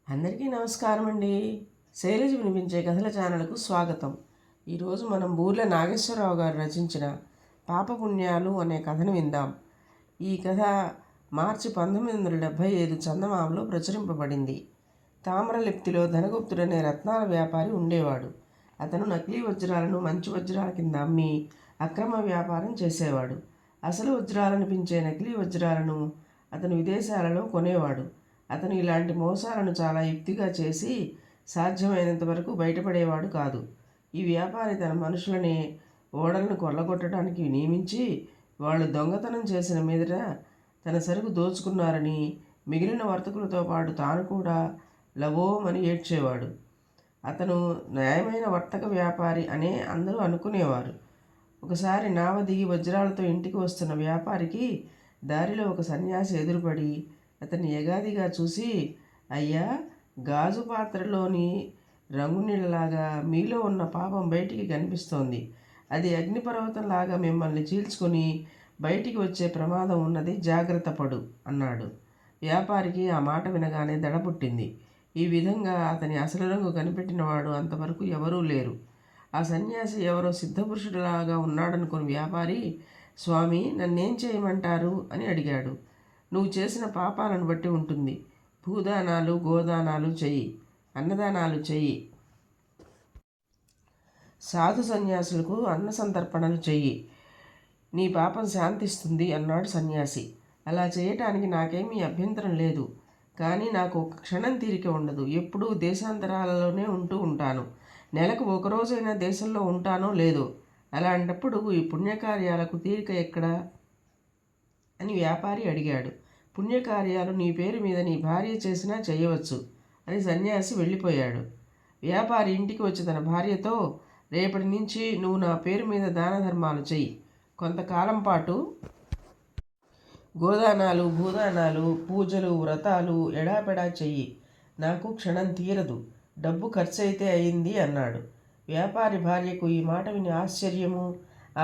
అందరికీ నమస్కారం అండి. శైలజ వినిపించే కథల ఛానల్కు స్వాగతం. ఈరోజు మనం బూర్ల నాగేశ్వరరావు గారు రచించిన పాపపుణ్యాలు అనే కథను విందాం. ఈ కథ మార్చి 1975 చందమామలో ప్రచురింపబడింది. తామ్రలిప్తిలో ధనగుప్తుడనే రత్నాల వ్యాపారి ఉండేవాడు. అతను నకిలీ వజ్రాలను మంచి వజ్రాల కింద అమ్మి అక్రమ వ్యాపారం చేసేవాడు. అసలు వజ్రాలనిపించే నకిలీ వజ్రాలను అతను విదేశాలలో కొనేవాడు. అతను ఇలాంటి మోసాలను చాలా యుక్తిగా చేసి సాధ్యమైనంత వరకు బయటపడేవాడు కాదు. ఈ వ్యాపారి తన మనుషులని ఓడలను కొల్లగొట్టడానికి నియమించి వాళ్ళు దొంగతనం చేసిన మీదట తన సరుకు దోచుకున్నారని మిగిలిన వర్తకులతో పాటు తాను కూడా లవోమని ఏడ్చేవాడు. అతను న్యాయమైన వర్తక వ్యాపారి అనే అందరూ అనుకునేవారు. ఒకసారి నావ దిగి వజ్రాలతో ఇంటికి వస్తున్న వ్యాపారికి దారిలో ఒక సన్యాసి ఎదురుపడి అతన్ని ఎగాదిగా చూసి, అయ్యా, గాజు పాత్రలోని రంగునీళ్ళలాగా మీలో ఉన్న పాపం బయటికి కనిపిస్తోంది. అది అగ్నిపర్వతంలాగా మిమ్మల్ని చీల్చుకొని బయటికి వచ్చే ప్రమాదం ఉన్నది, జాగ్రత్త పడు అన్నాడు. వ్యాపారికి ఆ మాట వినగానే దడ పుట్టింది. ఈ విధంగా అతని అసలు రంగు కనిపెట్టినవాడు అంతవరకు ఎవరూ లేరు. ఆ సన్యాసి ఎవరో సిద్ధపురుషుడిలాగా ఉన్నాడనుకుని వ్యాపారి, స్వామి, నన్నేం చేయమంటారు అని అడిగాడు. నువ్వు చేసిన పాపాలను బట్టి ఉంటుంది. భూదానాలు, గోదానాలు చెయ్యి, అన్నదానాలు చెయ్యి, సాధు సన్యాసులకు అన్న సంతర్పణలు చెయ్యి, నీ పాపం శాంతిస్తుంది అన్నాడు సన్యాసి. అలా చేయటానికి నాకేమీ అభ్యంతరం లేదు, కానీ నాకు ఒక క్షణం తీరిక ఉండదు. ఎప్పుడూ దేశాంతరాలలోనే ఉంటూ ఉంటాను. నెలకు ఒకరోజైనా దేశంలో ఉంటానో లేదో. అలాంటప్పుడు ఈ పుణ్యకార్యాలకు తీరిక ఎక్కడా అని వ్యాపారి అడిగాడు. పుణ్యకార్యాలు నీ పేరు మీద నీ భార్య చేసినా చేయవచ్చు అని సన్యాసి వెళ్ళిపోయాడు. వ్యాపారి ఇంటికి వచ్చి తన భార్యతో, రేపటి నుంచి నువ్వు నా పేరు మీద దాన ధర్మాలు చెయ్యి. కొంతకాలం పాటు గోదానాలు, భూదానాలు, పూజలు, వ్రతాలు ఎడాపెడా చెయ్యి. నాకు క్షణం తీరదు. డబ్బు ఖర్చయితే అయింది అన్నాడు. వ్యాపారి భార్యకు ఈ మాట విని ఆశ్చర్యము,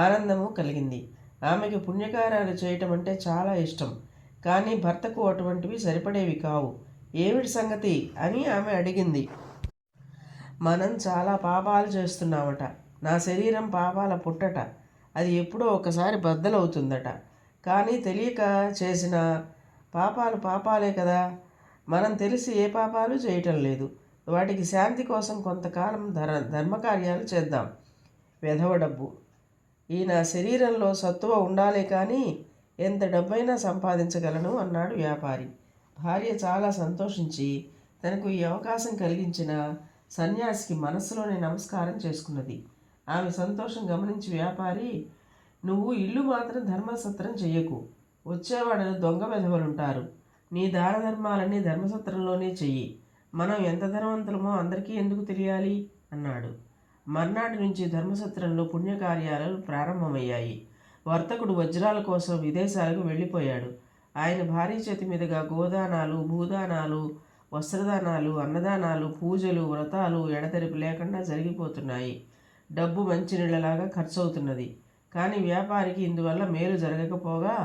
ఆనందము కలిగింది. ఆమెకు పుణ్యకార్యాలు చేయటం అంటే చాలా ఇష్టం. కానీ భర్తకు అటువంటివి సరిపడేవి కావు. ఏమిటి సంగతి అని ఆమె అడిగింది. మనం చాలా పాపాలు చేస్తున్నామట. నా శరీరం పాపాల పుట్టట. అది ఎప్పుడో ఒకసారి బద్దలవుతుందట. కానీ తెలియక చేసిన పాపాలు పాపాలే కదా. మనం తెలిసి ఏ పాపాలు చేయటం లేదు. వాటికి శాంతి కోసం కొంతకాలం ధర్మకార్యాలు చేద్దాం. వెధవ డబ్బు. ఈ నా శరీరంలో సత్తువ ఉండాలే కానీ ఎంత డబ్బైనా సంపాదించగలను అన్నాడు వ్యాపారి. భార్య చాలా సంతోషించి తనకు ఈ అవకాశం కలిగించిన సన్యాసికి మనస్సులోనే నమస్కారం చేసుకున్నది. ఆమె సంతోషం గమనించి వ్యాపారి, నువ్వు ఇల్లు మాత్రం ధర్మసత్రం చెయ్యకు. వచ్చేవాడని దొంగ వెధవలుంటారు. నీ దాన ధర్మాలన్నీ ధర్మసత్రంలోనే చెయ్యి. మనం ఎంత ధనవంతులమో అందరికీ ఎందుకు తెలియాలి అన్నాడు. మర్నాటి నుంచి ధర్మసత్రంలో పుణ్యకార్యాలు ప్రారంభమయ్యాయి. వర్తకుడు వజ్రాల కోసం విదేశాలకు వెళ్ళిపోయాడు. ఆయన భార్య చేతి మీదుగా గోదానాలు, భూదానాలు, వస్త్రదానాలు, అన్నదానాలు, పూజలు, వ్రతాలు ఎడతెరిపి లేకుండా జరిగిపోతున్నాయి. డబ్బు మంచినీళ్ళలాగా ఖర్చవుతున్నది. కానీ వ్యాపారికి ఇందువల్ల మేలు జరగకపోగా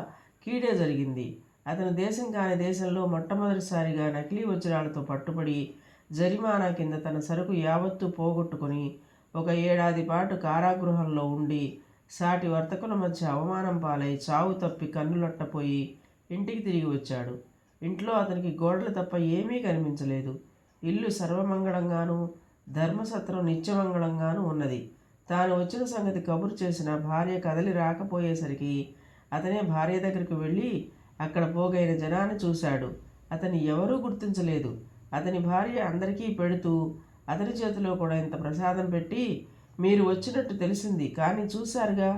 కీడే జరిగింది. అతను దేశం కాని దేశంలో మొట్టమొదటిసారిగా నకిలీ వజ్రాలతో పట్టుబడి జరిమానా కింద తన సరుకు యావత్తు పోగొట్టుకొని 1 ఏడాది పాటు కారాగృహంలో ఉండి సాటి వర్తకుల మధ్య అవమానం పాలై చావు తప్పి కన్నులొట్టపోయి ఇంటికి తిరిగి వచ్చాడు. ఇంట్లో అతనికి గోడలు తప్ప ఏమీ కనిపించలేదు. ఇల్లు సర్వమంగళంగానూ, ధర్మసత్రం నిత్యమంగళంగానూ ఉన్నది. తాను వచ్చిన సంగతి కబురు చేసిన భార్య కదలి రాకపోయేసరికి అతనే భార్య దగ్గరికి వెళ్ళి అక్కడ పోగైన జనాన్ని చూశాడు. అతన్ని ఎవరూ గుర్తించలేదు. అతని భార్య అందరికీ పెడుతూ అతని చేతిలో కూడా ఇంత ప్రసాదం పెట్టి, మీరు వచ్చినట్టు తెలిసింది, కానీ చూశారుగా,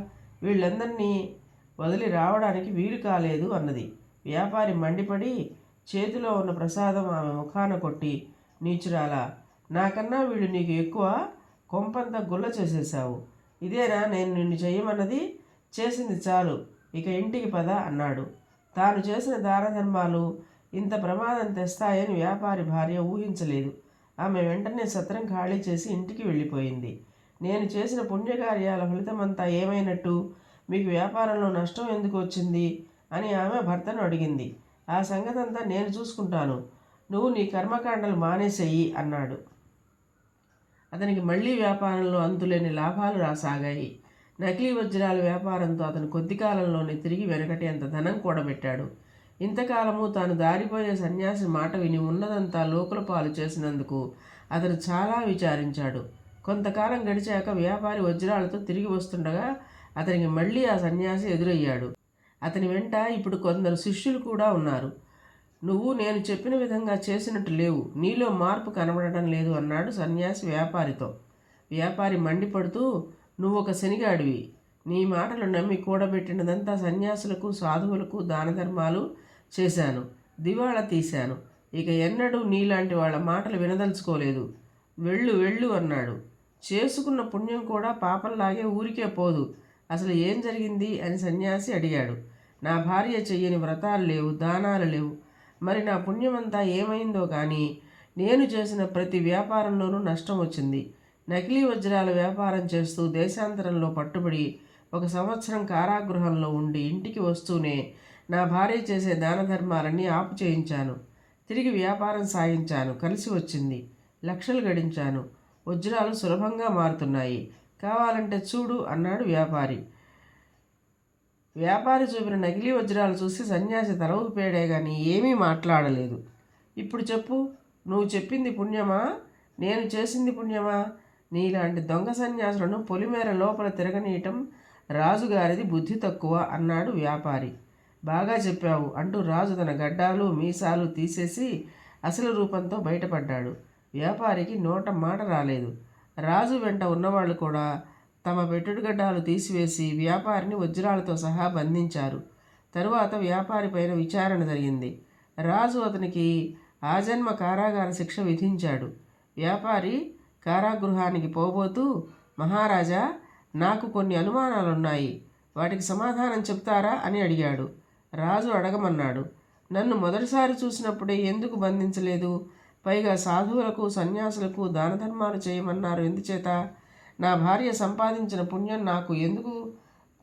వీళ్ళందరినీ వదిలి రావడానికి వీలు కాలేదు అన్నది. వ్యాపారి మండిపడి చేతిలో ఉన్న ప్రసాదం ఆమె ముఖాన కొట్టి, నీచురాలా, నాకన్నా వీళ్ళు నీకు ఎక్కువ, కొంపంతా గుల్ల చేసేశావు. ఇదేనా నేను నిన్ను చెయ్యమన్నది? చేసింది చాలు, ఇక ఇంటికి పద అన్నాడు. తాను చేసిన దాన ధర్మాలు ఇంత ప్రమాదం తెస్తాయని వ్యాపారి భార్య ఊహించలేదు. ఆమె వెంటనే సత్రం ఖాళీ చేసి ఇంటికి వెళ్ళిపోయింది. నేను చేసిన పుణ్యకార్యాల ఫలితమంతా ఏమైనట్టు? మీకు వ్యాపారంలో నష్టం ఎందుకు వచ్చింది అని ఆమె భర్తను అడిగింది. ఆ సంగతంతా నేను చూసుకుంటాను. నువ్వు నీ కర్మకాండలు మానేసేయి అన్నాడు. అతనికి మళ్లీ వ్యాపారంలో అంతులేని లాభాలు రాసాగాయి. నకిలీ వజ్రాల వ్యాపారంతో అతను కొద్ది కాలంలోనే తిరిగి వెనకటి అంత ధనం కూడబెట్టాడు. ఇంతకాలము తాను దారిపోయే సన్యాసి మాట విని ఉన్నదంతా లోకుల పాలు చేసినందుకు అతను చాలా విచారించాడు. కొంతకాలం గడిచాక వ్యాపారి వజ్రాలతో తిరిగి వస్తుండగా అతనికి మళ్ళీ ఆ సన్యాసి ఎదురయ్యాడు. అతని వెంట ఇప్పుడు కొందరు శిష్యులు కూడా ఉన్నారు. నువ్వు నేను చెప్పిన విధంగా చేసినట్టు లేవు, నీలో మార్పు కనబడటం లేదు అన్నాడు సన్యాసి వ్యాపారితో. వ్యాపారి మండిపడుతూ, నువ్వు ఒక శనిగాడివి. నీ మాటలు నమ్మి కూడబెట్టినదంతా సన్యాసులకు సాధువులకు దాన ధర్మాలు చేశాను, దివాళా తీశాను. ఇక ఎన్నడూ నీలాంటి వాళ్ళ మాటలు వినదలుచుకోలేదు. వెళ్ళు వెళ్ళు అన్నాడు. చేసుకున్న పుణ్యం కూడా పాపంలాగే ఊరికే పోదు. అసలు ఏం జరిగింది అని సన్యాసి అడిగాడు. నా భార్య చెయ్యని వ్రతాలు లేవు, దానాలు లేవు. మరి నా పుణ్యమంతా ఏమైందో కానీ నేను చేసిన ప్రతి వ్యాపారంలోనూ నష్టం వచ్చింది. నకిలీ వజ్రాల వ్యాపారం చేస్తూ దేశాంతరంలో పట్టుబడి 1 సంవత్సరం కారాగృహంలో ఉండి ఇంటికి వస్తూనే నా భార్య చేసే దాన ధర్మాలన్నీ ఆపు చేయించాను. తిరిగి వ్యాపారం సాగించాను, కలిసి వచ్చింది. లక్షలు గడించాను. వజ్రాలు సులభంగా మారుతున్నాయి. కావాలంటే చూడు అన్నాడు వ్యాపారి. వ్యాపారి చూపిన నకిలీ వజ్రాలు చూసి సన్యాసి తల ఊపాడే కానీ ఏమీ మాట్లాడలేదు. ఇప్పుడు చెప్పు, నువ్వు చెప్పింది పుణ్యమా, నేను చేసింది పుణ్యమా? నీలాంటి దొంగ సన్యాసులను పొలిమేర లోపల తిరగనీయటం రాజుగారిది బుద్ధి తక్కువ అన్నాడు వ్యాపారి. బాగా చెప్పావు అంటూ రాజు తన గడ్డాలు మీసాలు తీసేసి అసలు రూపంతో బయటపడ్డాడు. వ్యాపారికి నోట మాట రాలేదు. రాజు వెంట ఉన్నవాళ్ళు కూడా తమ పెట్టుడుగడ్డాలు తీసివేసి వ్యాపారిని వజ్రాలతో సహా బంధించారు. తరువాత వ్యాపారి పైన విచారణ జరిగింది. రాజు అతనికి ఆజన్మ కారాగార శిక్ష విధించాడు. వ్యాపారి కారాగృహానికి పోబోతూ, మహారాజా, నాకు కొన్ని అనుమానాలున్నాయి, వాటికి సమాధానం చెప్తారా అని అడిగాడు. రాజు అడగమన్నాడు. నన్ను మొదటిసారి చూసినప్పుడే ఎందుకు బంధించలేదు? పైగా సాధువులకు సన్యాసులకు దాన ధర్మాలు చేయమన్నారు ఎందుచేత? నా భార్య సంపాదించిన పుణ్యం నాకు ఎందుకు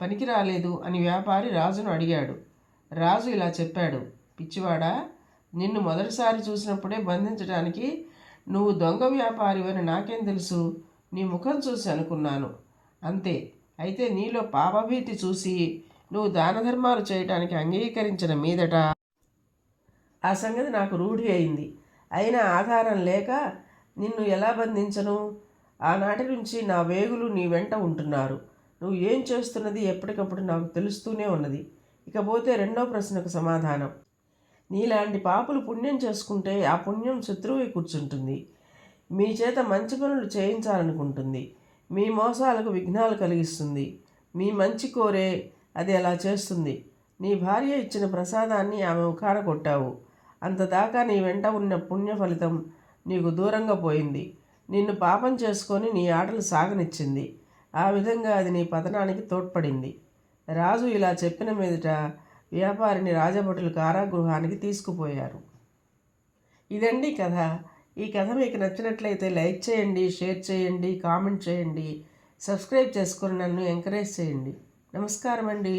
పనికిరాలేదు అని వ్యాపారి రాజును అడిగాడు. రాజు ఇలా చెప్పాడు. పిచ్చివాడా, నిన్ను మొదటిసారి చూసినప్పుడే బంధించడానికి నువ్వు దొంగ వ్యాపారివని నాకేం తెలుసు? నీ ముఖం చూసి అనుకున్నాను, అంతే. అయితే నీలో పాపభీతి చూసి నువ్వు దాన ధర్మాలు చేయటానికి అంగీకరించిన మీదట ఆ సంగతి నాకు రూఢి అయింది. అయినా ఆధారం లేక నిన్ను ఎలా బంధించను? ఆనాటి నుంచి నా వేగులు నీ వెంట ఉంటున్నారు. నువ్వు ఏం చేస్తున్నది ఎప్పటికప్పుడు నాకు తెలుస్తూనే ఉన్నది. ఇకపోతే రెండో ప్రశ్నకు సమాధానం. నీలాంటి పాపులు పుణ్యం చేసుకుంటే ఆ పుణ్యం శత్రువు కూర్చుంటుంది. మీ చేత మంచి పనులు చేయించాలనుకుంటుంది. మీ మోసాలకు విఘ్నాలు కలిగిస్తుంది. మీ మంచి కోరే అది అలా చేస్తుంది. నీ భార్య ఇచ్చిన ప్రసాదాన్ని ఆమె ముఖాన కొట్టావు. అంతదాకా నీ వెంట ఉన్న పుణ్య ఫలితం నీకు దూరంగా పోయింది. నిన్ను పాపం చేసుకొని నీ ఆటలు సాగనిచ్చింది. ఆ విధంగా అది నీ పతనానికి తోడ్పడింది. రాజు ఇలా చెప్పిన మీదట వ్యాపారిని రాజభటులు కారాగృహానికి తీసుకుపోయారు. ఇదండి కథ. ఈ కథ మీకు నచ్చినట్లయితే లైక్ చేయండి, షేర్ చేయండి, కామెంట్ చేయండి, సబ్స్క్రైబ్ చేసుకొని నన్ను ఎంకరేజ్ చేయండి. నమస్కారం అండి.